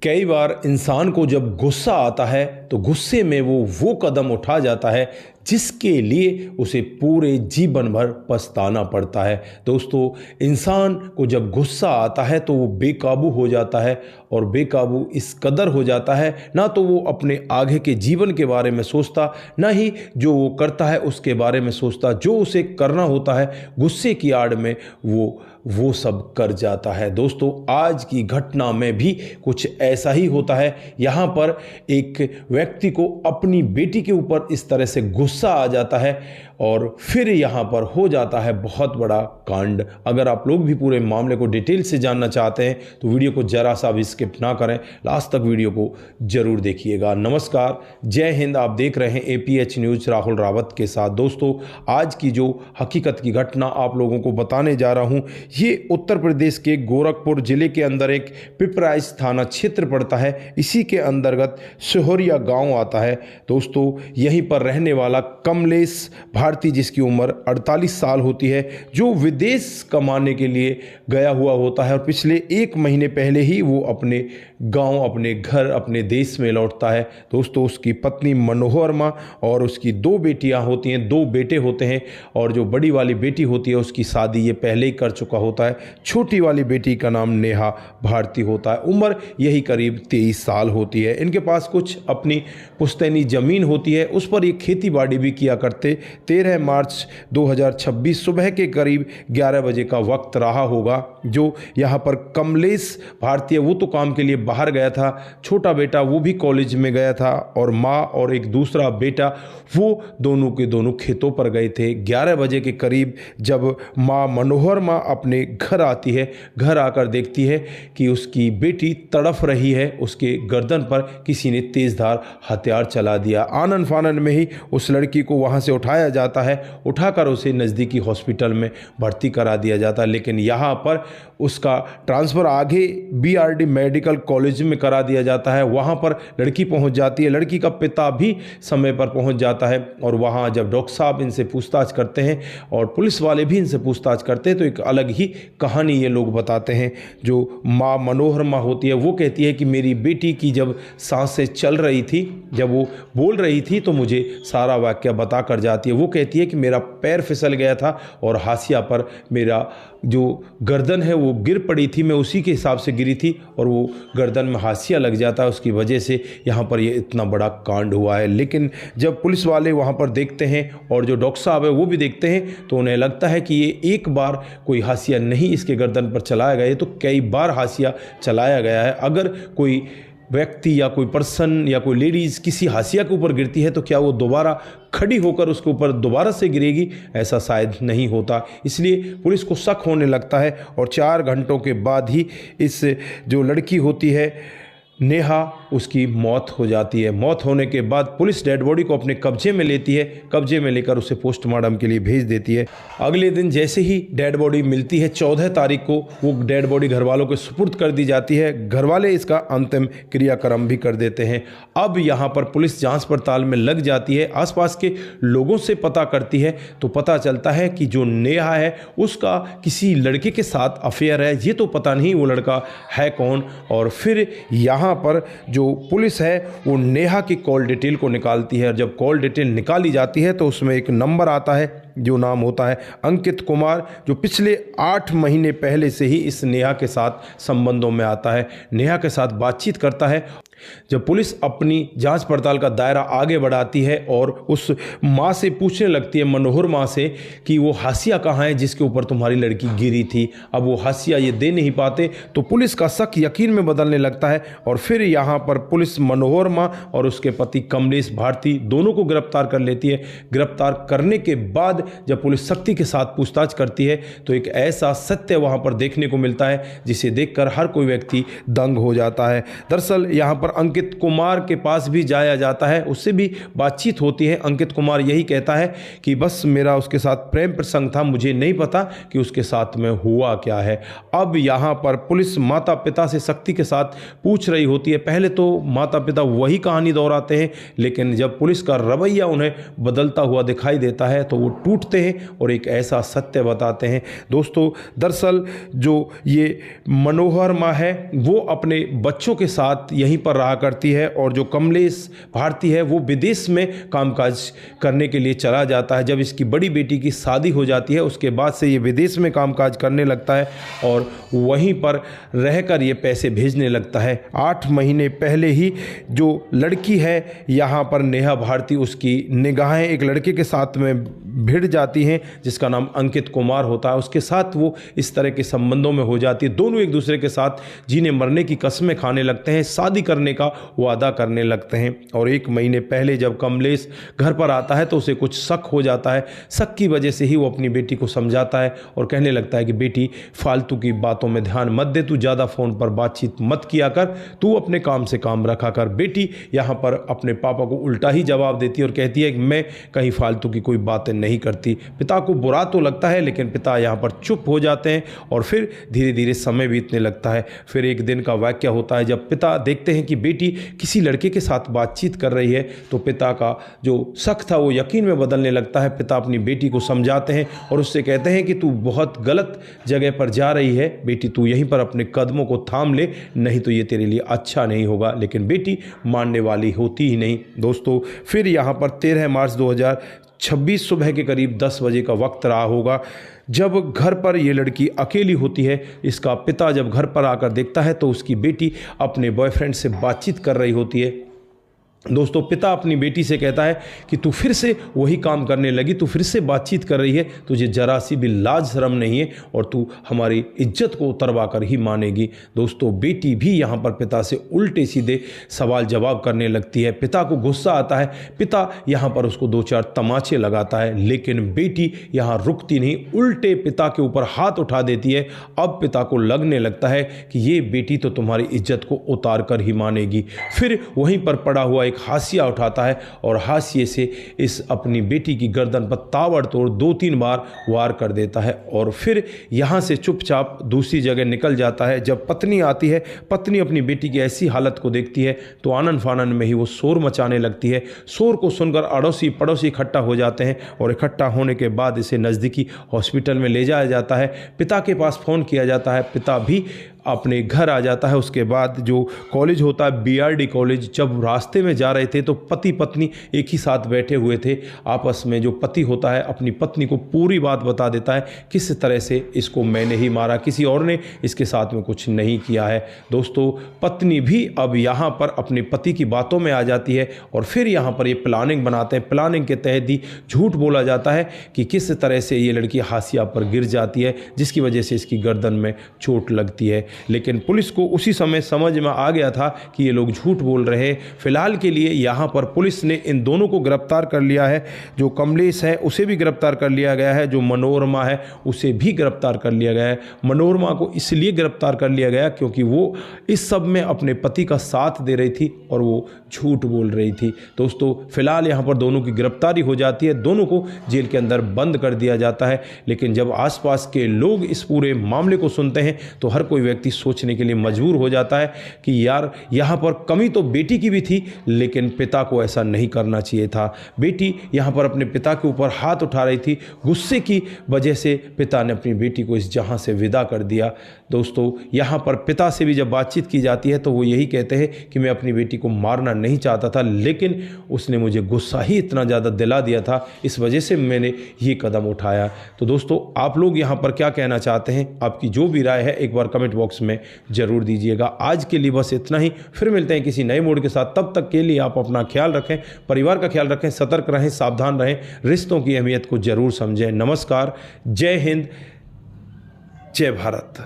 कई बार इंसान को जब गुस्सा आता है तो गुस्से में वो कदम उठा जाता है जिसके लिए उसे पूरे जीवन भर पछताना पड़ता है। दोस्तों, इंसान को जब गुस्सा आता है तो वो बेकाबू हो जाता है और बेकाबू इस कदर हो जाता है, ना तो वो अपने आगे के जीवन के बारे में सोचता, ना ही जो वो करता है उसके बारे में सोचता। जो उसे करना होता है गुस्से की आड़ में वो सब कर जाता है। दोस्तों, आज की घटना में भी कुछ ऐसा ही होता है। यहाँ पर एक व्यक्ति को अपनी बेटी के ऊपर इस तरह से गुस्सा आ जाता है और फिर यहाँ पर हो जाता है बहुत बड़ा कांड। अगर आप लोग भी पूरे मामले को डिटेल से जानना चाहते हैं तो वीडियो को जरा सा भी स्किप ना करें, लास्ट तक वीडियो को जरूर देखिएगा। नमस्कार, जय हिंद। आप देख रहे हैं APH न्यूज़ राहुल रावत के साथ। दोस्तों, आज की जो हकीकत की घटना आप लोगों को बताने जा रहा हूँ, ये उत्तर प्रदेश के गोरखपुर जिले के अंदर एक पिपराइच थाना क्षेत्र पड़ता है। इसी के अंतर्गत सोहरिया गांव आता है। दोस्तों, यहीं पर रहने वाला कमलेश भारती, जिसकी उम्र 48 साल होती है, जो विदेश कमाने के लिए गया हुआ होता है और पिछले 1 महीने पहले ही वो अपने गांव, अपने घर, अपने देश में लौटता है। दोस्तों, उसकी पत्नी मनोहरमा और उसकी 2 बेटियां होती हैं, 2 बेटे होते हैं और जो बड़ी वाली बेटी होती है उसकी शादी ये पहले ही कर चुका होता है। छोटी वाली बेटी का नाम नेहा भारती होता है। उम्र यही करीब 23 साल होती है। इनके पास कुछ अपनी पुश्तैनी ज़मीन होती है, उस पर ये खेती बाड़ी भी किया करते। 13 मार्च 2026 सुबह के करीब 11 बजे का वक्त रहा होगा। जो यहाँ पर कमलेश भारती है वो तो काम के लिए बाहर गया था, छोटा बेटा वो भी कॉलेज में गया था और माँ और एक दूसरा बेटा वो दोनों के दोनों खेतों पर गए थे। 11 बजे के करीब जब माँ मनोहरमा अपने घर आती है, घर आकर देखती है कि उसकी बेटी तड़फ रही है। उसके गर्दन पर किसी ने तेजधार हथियार चला दिया। आनन फानन में ही उस लड़की को वहाँ से उठाया जाता है। उठाकर उसे नज़दीकी हॉस्पिटल में भर्ती करा दिया जाता है, लेकिन यहाँ पर उसका ट्रांसफ़र आगे BRD मेडिकल कॉलेज में करा दिया जाता है। वहाँ पर लड़की पहुँच जाती है। लड़की का पिता भी समय पर पहुँच जाता है और वहाँ जब डॉक्टर साहब इनसे पूछताछ करते हैं और पुलिस वाले भी इनसे पूछताछ करते हैं तो एक अलग ही कहानी ये लोग बताते हैं। जो माँ मनोहरमा होती है वो कहती है कि मेरी बेटी की जब सांसें चल रही थी, जब वो बोल रही थी तो मुझे सारा वाक़या बता कर जाती है। वो कहती है कि मेरा पैर फिसल गया था और हाशिया पर मेरा जो गर्दन है वो गिर पड़ी थी, मैं उसी के हिसाब से गिरी थी और वो गर्दन में हाशिया लग जाता है, उसकी वजह से यहाँ पर ये इतना बड़ा कांड हुआ है। लेकिन जब पुलिस वाले वहाँ पर देखते हैं और जो डॉक्टर साहब है वो भी देखते हैं तो उन्हें लगता है कि ये एक बार कोई हाशिया नहीं इसके गर्दन पर चलाया गया, तो कई बार हाशिया चलाया गया है। अगर कोई व्यक्ति या कोई पर्सन या कोई लेडीज़ किसी हाशिया के ऊपर गिरती है तो क्या वो दोबारा खड़ी होकर उसके ऊपर दोबारा से गिरेगी? ऐसा शायद नहीं होता। इसलिए पुलिस को शक होने लगता है और 4 घंटों के बाद ही इस जो लड़की होती है नेहा, उसकी मौत हो जाती है। मौत होने के बाद पुलिस डेड बॉडी को अपने कब्जे में लेती है। कब्जे में लेकर उसे पोस्टमार्टम के लिए भेज देती है। अगले दिन जैसे ही डेड बॉडी मिलती है 14 तारीख को वो डेड बॉडी घर वालों के सुपुर्द कर दी जाती है। घर वाले इसका अंतिम क्रियाक्रम भी कर देते हैं। अब यहाँ पर पुलिस जांच पड़ताल में लग जाती है, आसपास के लोगों से पता करती है तो पता चलता है कि जो नेहा है उसका किसी लड़के के साथ अफेयर है। ये तो पता नहीं वो लड़का है कौन। और फिर यहाँ पर जो पुलिस है वो नेहा की कॉल डिटेल को निकालती है और जब कॉल डिटेल निकाली जाती है तो उसमें एक नंबर आता है, जो नाम होता है अंकित कुमार, जो पिछले 8 महीने पहले से ही इस नेहा के साथ संबंधों में आता है, नेहा के साथ बातचीत करता है। जब पुलिस अपनी जांच पड़ताल का दायरा आगे बढ़ाती है और उस माँ से पूछने लगती है, मनोहर माँ से, कि वो हाशिया कहाँ है जिसके ऊपर तुम्हारी लड़की गिरी थी। अब वो हाशिया ये दे नहीं पाते तो पुलिस का शक यकीन में बदलने लगता है और फिर यहाँ पर पुलिस मनोहर माँ और उसके पति कमलेश भारती दोनों को गिरफ्तार कर लेती है। गिरफ्तार करने के बाद जब पुलिस सख्ती के साथ पूछताछ करती है तो एक ऐसा सत्य वहाँ पर देखने को मिलता है जिसे देखकर हर कोई व्यक्ति दंग हो जाता है। दरअसल यहाँ पर अंकित कुमार के पास भी जाया जाता है, उससे भी बातचीत होती है। अंकित कुमार यही कहता है कि बस मेरा उसके साथ प्रेम प्रसंग था, मुझे नहीं पता कि उसके साथ में हुआ क्या है। अब यहाँ पर पुलिस माता पिता से सख्ती के साथ पूछ रही होती है। पहले तो माता पिता वही कहानी दोहराते हैं, लेकिन जब पुलिस का रवैया उन्हें बदलता हुआ दिखाई देता है तो वो टूटते हैं और एक ऐसा सत्य बताते हैं। दोस्तों, दरअसल जो ये मनोहर माँ है वो अपने बच्चों के साथ यहीं पर रहा करती है, और जो कमलेश भारती है वो विदेश में कामकाज करने के लिए चला जाता है। जब इसकी बड़ी बेटी की शादी हो जाती है उसके बाद से ये विदेश में कामकाज करने लगता है और वहीं पर रहकर ये पैसे भेजने लगता है। 8 महीने पहले ही जो लड़की है यहाँ पर नेहा भारती, उसकी निगाहें एक लड़के के साथ में भिड़ जाती हैं जिसका नाम अंकित कुमार होता है। उसके साथ वो इस तरह के संबंधों में हो जाती है। दोनों एक दूसरे के साथ जीने मरने की कस्में खाने लगते हैं, शादी करने का वादा करने लगते हैं। और 1 महीने पहले जब कमलेश घर पर आता है तो उसे कुछ शक हो जाता है। शक की वजह से ही वो अपनी बेटी को समझाता है और कहने लगता है कि बेटी, फालतू की बातों में ध्यान मत दे, तू ज़्यादा फ़ोन पर बातचीत मत किया कर, तू अपने काम से काम रखा कर। बेटी यहाँ पर अपने पापा को उल्टा ही जवाब देती है और कहती है कि मैं कहीं फालतू की कोई बातें नहीं करती। पिता को बुरा तो लगता है लेकिन पिता यहाँ पर चुप हो जाते हैं और फिर धीरे धीरे समय बीतने लगता है। फिर एक दिन का वाकया होता है जब पिता देखते हैं कि बेटी किसी लड़के के साथ बातचीत कर रही है तो पिता का जो शक था वो यकीन में बदलने लगता है। पिता अपनी बेटी को समझाते हैं और उससे कहते हैं कि तू बहुत गलत जगह पर जा रही है बेटी, तू यहीं पर अपने कदमों को थाम ले, नहीं तो ये तेरे लिए अच्छा नहीं होगा। लेकिन बेटी मानने वाली होती ही नहीं। दोस्तों, फिर यहाँ पर 13 मार्च 2026 सुबह के करीब 10 बजे का वक्त रहा होगा जब घर पर ये लड़की अकेली होती है। इसका पिता जब घर पर आकर देखता है तो उसकी बेटी अपने बॉयफ्रेंड से बातचीत कर रही होती है। दोस्तों, पिता अपनी बेटी से कहता है कि तू फिर से वही काम करने लगी, तू फिर से बातचीत कर रही है, तुझे जरा सी भी लाज शर्म नहीं है और तू हमारी इज्जत को उतरवा कर ही मानेगी। दोस्तों, बेटी भी यहाँ पर पिता से उल्टे सीधे सवाल जवाब करने लगती है। पिता को गुस्सा आता है, पिता यहाँ पर उसको 2-4 तमाचे लगाता है, लेकिन बेटी यहाँ रुकती नहीं, उल्टे पिता के ऊपर हाथ उठा देती है। अब पिता को लगने लगता है कि ये बेटी तो तुम्हारी इज्जत को उतार कर ही मानेगी। फिर वहीं पर पड़ा हुआ हाशिया उठाता है और हाशिए से इस अपनी बेटी की गर्दन पर ताबड़तोड़ 2-3 बार वार कर देता है और फिर यहां से चुपचाप दूसरी जगह निकल जाता है। जब पत्नी आती है, पत्नी अपनी बेटी की ऐसी हालत को देखती है तो आनन फानन में ही वो शोर मचाने लगती है। शोर को सुनकर अड़ोसी पड़ोसी इकट्ठा हो जाते हैं और इकट्ठा होने के बाद इसे नज़दीकी हॉस्पिटल में ले जाया जाता है। पिता के पास फ़ोन किया जाता है, पिता भी अपने घर आ जाता है। उसके बाद जो कॉलेज होता है BRD कॉलेज, जब रास्ते में जा रहे थे तो पति पत्नी एक ही साथ बैठे हुए थे। आपस में जो पति होता है अपनी पत्नी को पूरी बात बता देता है, किस तरह से इसको मैंने ही मारा, किसी और ने इसके साथ में कुछ नहीं किया है। दोस्तों, पत्नी भी अब यहाँ पर अपने पति की बातों में आ जाती है और फिर यहाँ पर ये प्लानिंग बनाते हैं। प्लानिंग के तहत ही झूठ बोला जाता है कि किस तरह से ये लड़की हाशिया पर गिर जाती है जिसकी वजह से इसकी गर्दन में चोट लगती है। लेकिन पुलिस को उसी समय समझ में आ गया था कि ये लोग झूठ बोल रहे हैं। फिलहाल के लिए यहाँ पर पुलिस ने इन दोनों को गिरफ्तार कर लिया है। जो कमलेश है उसे भी गिरफ्तार कर लिया गया है, जो मनोरमा है उसे भी गिरफ्तार कर लिया गया है। मनोरमा को इसलिए गिरफ्तार कर लिया गया क्योंकि वो इस सब में अपने पति का साथ दे रही थी और वो झूठ बोल रही थी। दोस्तों, फिलहाल यहाँ पर दोनों की गिरफ्तारी हो जाती है, दोनों को जेल के अंदर बंद कर दिया जाता है। लेकिन जब आसपास के लोग इस पूरे मामले को सुनते हैं तो हर कोई व्यक्ति सोचने के लिए मजबूर हो जाता है कि यार यहाँ पर कमी तो बेटी की भी थी, लेकिन पिता को ऐसा नहीं करना चाहिए था। बेटी यहाँ पर अपने पिता के ऊपर हाथ उठा रही थी, गुस्से की वजह से पिता ने अपनी बेटी को इस जहां से विदा कर दिया। दोस्तों, यहाँ पर पिता से भी जब बातचीत की जाती है तो वो यही कहते हैं कि मैं अपनी बेटी को मारना नहीं चाहता था, लेकिन उसने मुझे गुस्सा ही इतना ज़्यादा दिला दिया था, इस वजह से मैंने ये कदम उठाया। तो दोस्तों, आप लोग यहाँ पर क्या कहना चाहते हैं? आपकी जो भी राय है एक बार कमेंट बॉक्स में ज़रूर दीजिएगा। आज के लिए बस इतना ही, फिर मिलते हैं किसी नए मोड के साथ। तब तक के लिए आप अपना ख्याल रखें, परिवार का ख्याल रखें, सतर्क रहें, सावधान रहें, रिश्तों की अहमियत को ज़रूर समझें। नमस्कार, जय हिंद, जय भारत।